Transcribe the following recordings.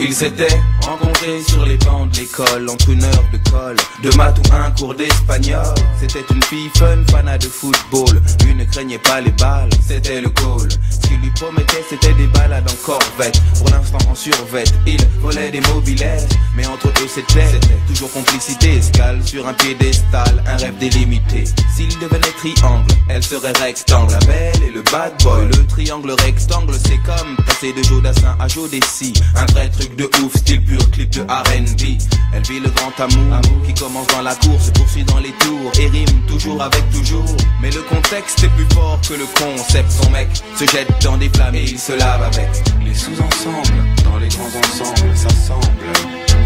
Ils s'étaient rencontrés sur les bancs de l'école, entre une heure de colle, de maths ou un cours d'espagnol. C'était une fille fun, fanat de football. Lui ne craignait pas les balles, c'était le goal. Ce qu'il lui promettait, c'était des balades en corvette. Pour l'instant en survette, il volait des mobilettes. Mais entre eux c'était toujours complicité. Escale sur un piédestal, un rêve délimité. S'il devenait triangle, elle serait rectangle. La belle et le bad boy, le triangle rectangle, c'est comme passer de Jodassin à Jodeci. Un vrai truc de ouf, style pur, clip de R&B. Elle vit le grand amour qui commence dans la cour, se poursuit dans les tours et rime toujours avec toujours. Mais le contexte est plus fort que le concept. Son mec se jette dans des flammes et il se lave avec. Les sous-ensembles, dans les grands ensembles, ça semble.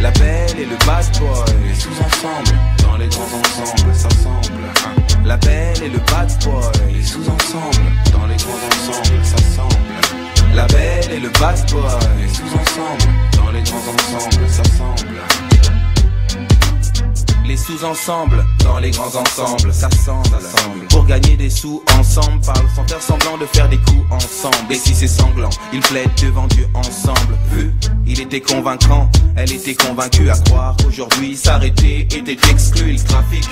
La belle et le bad boy. Les sous-ensembles, dans les grands ensembles, ça semble. La belle et le bad boy. Les sous-ensembles, dans les grands ensembles, ça semble. La belle et le bad boy. Les sous-ensembles, dans les grands ensembles, ça semble. Les sous-ensembles, dans les grands ensembles, ça semble. Pour gagner des sous ensemble, parle sans faire semblant de faire des coups ensemble. Et si c'est sanglant, ils plaident devant Dieu ensemble. Il était convaincant, elle était convaincue à croire qu'aujourd'hui s'arrêter était exclu. Il trafic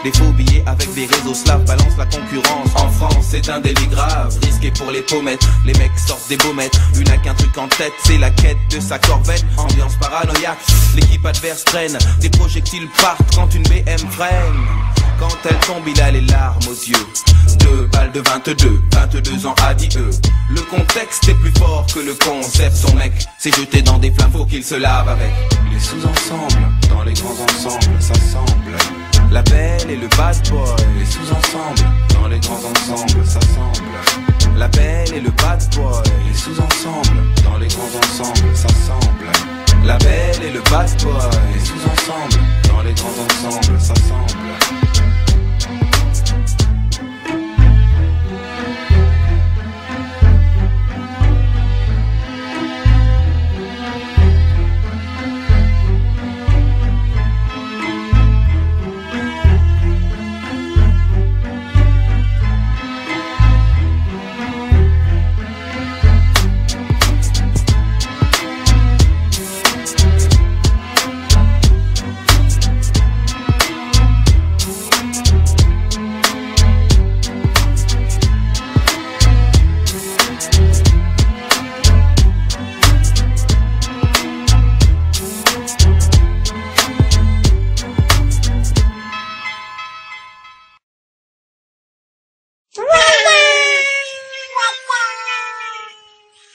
des faux billets avec des réseaux slaves, balance la concurrence. En France, c'est un délit grave, risqué pour les pommettes. Les mecs sortent des baumettes, lui n'a qu'un truc en tête, c'est la quête de sa corvette. Ambiance paranoïaque, l'équipe adverse traîne, des projectiles partent quand une BM freine. Quand elle tombe, il a les larmes aux yeux. 2 balles de 22 ans adieu. Le contexte est plus fort que le concept. Son mec s'est jeté dans des flammes, faut qu'il se lave avec. Les sous-ensembles, dans les grands ensembles, ça semble. La belle et le bad boy. Les sous-ensembles, dans les grands ensembles, ça semble. La belle et le bad boy. Les sous-ensembles, dans les grands ensembles, ça semble. La belle et le bad boy. Les sous-ensembles, dans les grands ensembles, ça semble.